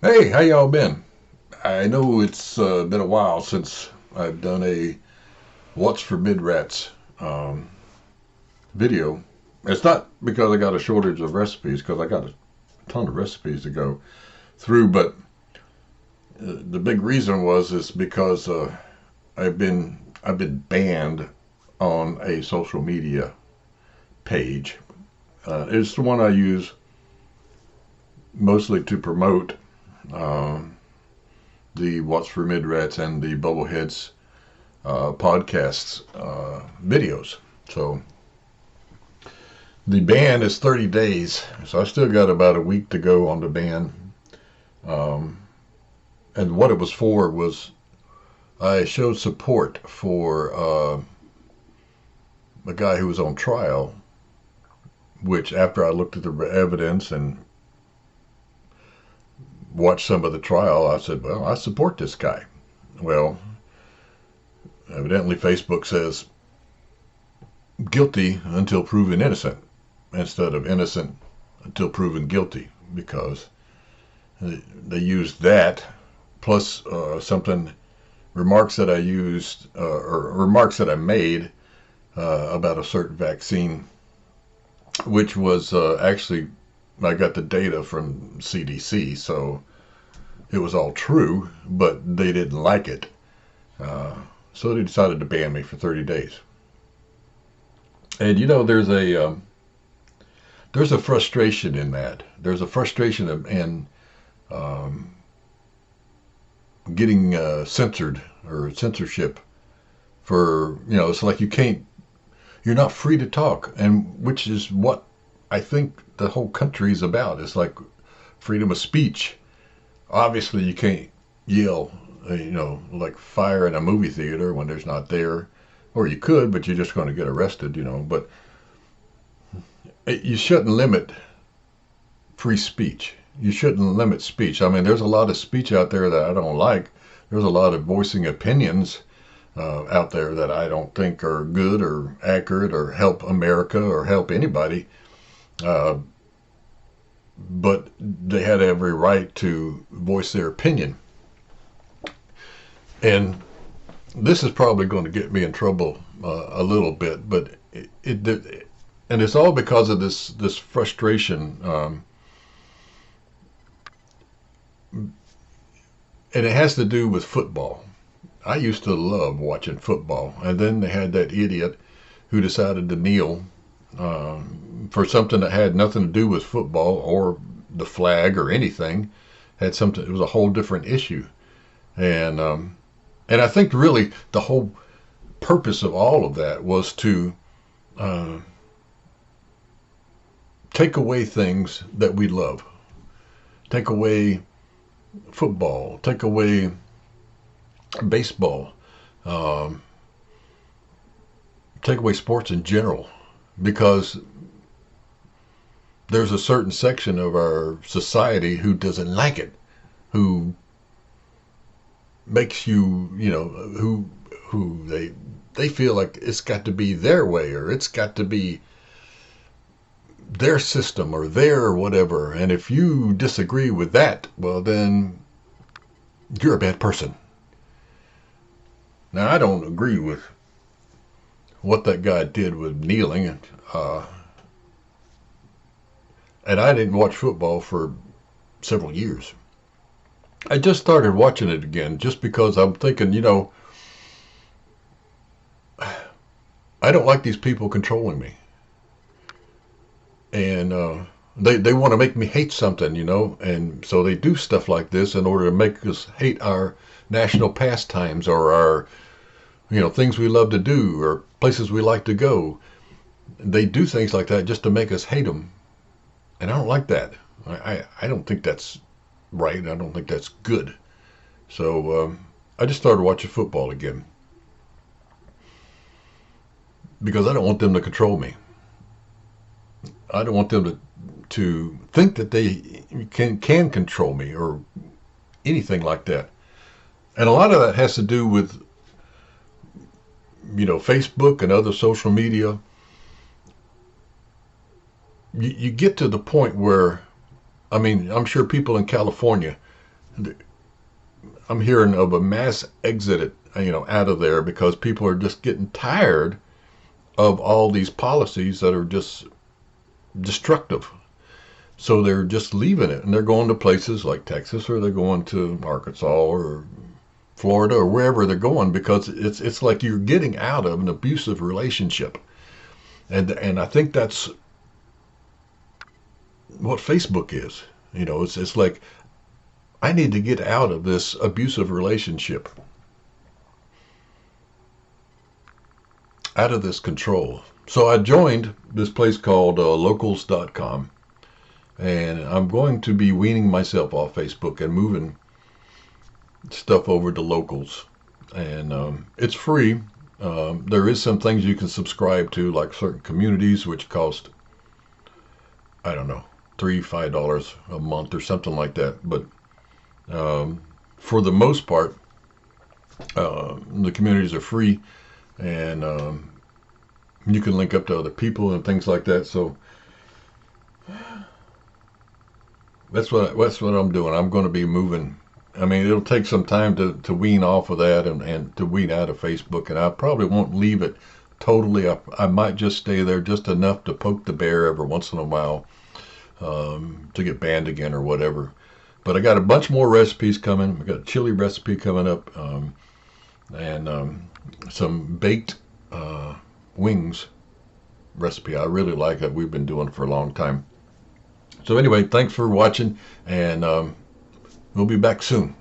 Hey, how y'all been? I know it's been a while since I've done a What's for Mid Rats um, video. It's not because I got a shortage of recipes, because I got a ton of recipes to go through, but the big reason is because I've been banned on a social media page. It's the one I use mostly to promote um, the What's for Mid Rats and the Bubbleheads podcasts videos. So the ban is 30 days. So I still got about a week to go on the ban. Um, and what it was for was I showed support for a guy who was on trial, which after I looked at the evidence and watched some of the trial, I said, well, I support this guy. Well, evidently Facebook says guilty until proven innocent instead of innocent until proven guilty because they used that plus something remarks that I used or remarks that I made about a certain vaccine, which was actually I got the data from CDC, so it was all true, but they didn't like it, uh, so they decided to ban me for 30 days. And there's a frustration in that. There's a frustration in um, getting censored or censorship for it's like you're not free to talk, and which is what I think the whole country is about. It's like freedom of speech. Obviously you can't yell like fire in a movie theater when there's not there, or you could, but you're just going to get arrested, but you shouldn't limit free speech. You shouldn't limit speech. I mean, there's a lot of speech out there that I don't like. There's a lot of voicing opinions out there that I don't think are good or accurate or help America or help anybody. Uh, but they had every right to voice their opinion. And this is probably going to get me in trouble a little bit, but and it's all because of this frustration, and it has to do with football. I used to love watching football, and then they had that idiot who decided to kneel for something that had nothing to do with football or the flag or anything. Had something. It was a whole different issue, and and I think really the whole purpose of all of that was to uh, take away things that we love, take away football, take away baseball, um, take away sports in general, because there's a certain section of our society who doesn't like it, who makes who they feel like it's got to be their way or it's got to be their system or their whatever. And if you disagree with that, well, then you're a bad person. Now, I don't agree with what that guy did with kneeling, uh, and I didn't watch football for several years. I just started watching it again just because I'm thinking, I don't like these people controlling me, and they want to make me hate something, and so they do stuff like this in order to make us hate our national pastimes or our things we love to do or places we like to go. They do things like that just to make us hate them, and I don't like that. I don't think that's right. I don't think that's good. So I just started watching football again because I don't want them to control me. I don't want them to think that they can control me or anything like that. And a lot of that has to do with Facebook and other social media. You get to the point where, I mean, I'm sure people in California I'm hearing of a mass exit, out of there because people are just getting tired of all these policies that are just destructive. So they're just leaving it and they're going to places like Texas, or they're going to Arkansas or Florida or wherever they're going, because it's like you're getting out of an abusive relationship. And I think that's what Facebook is. It's like, I need to get out of this abusive relationship, out of this control. So I joined this place called locals.com, and I'm going to be weaning myself off Facebook and moving stuff over to locals. And it's free. There is some things you can subscribe to, like certain communities, which cost, I don't know, $3, $5 a month or something like that. But for the most part, the communities are free, and you can link up to other people and things like that. So that's what I'm doing. I'm going to be moving. I mean, it'll take some time to wean off of that, and to wean out of Facebook, and I probably won't leave it totally. I might just stay there just enough to poke the bear every once in a while, to get banned again or whatever. But I got a bunch more recipes coming. I got a chili recipe coming up, and some baked wings recipe. I really like it. We've been doing it for a long time. So anyway, thanks for watching, and we'll be back soon.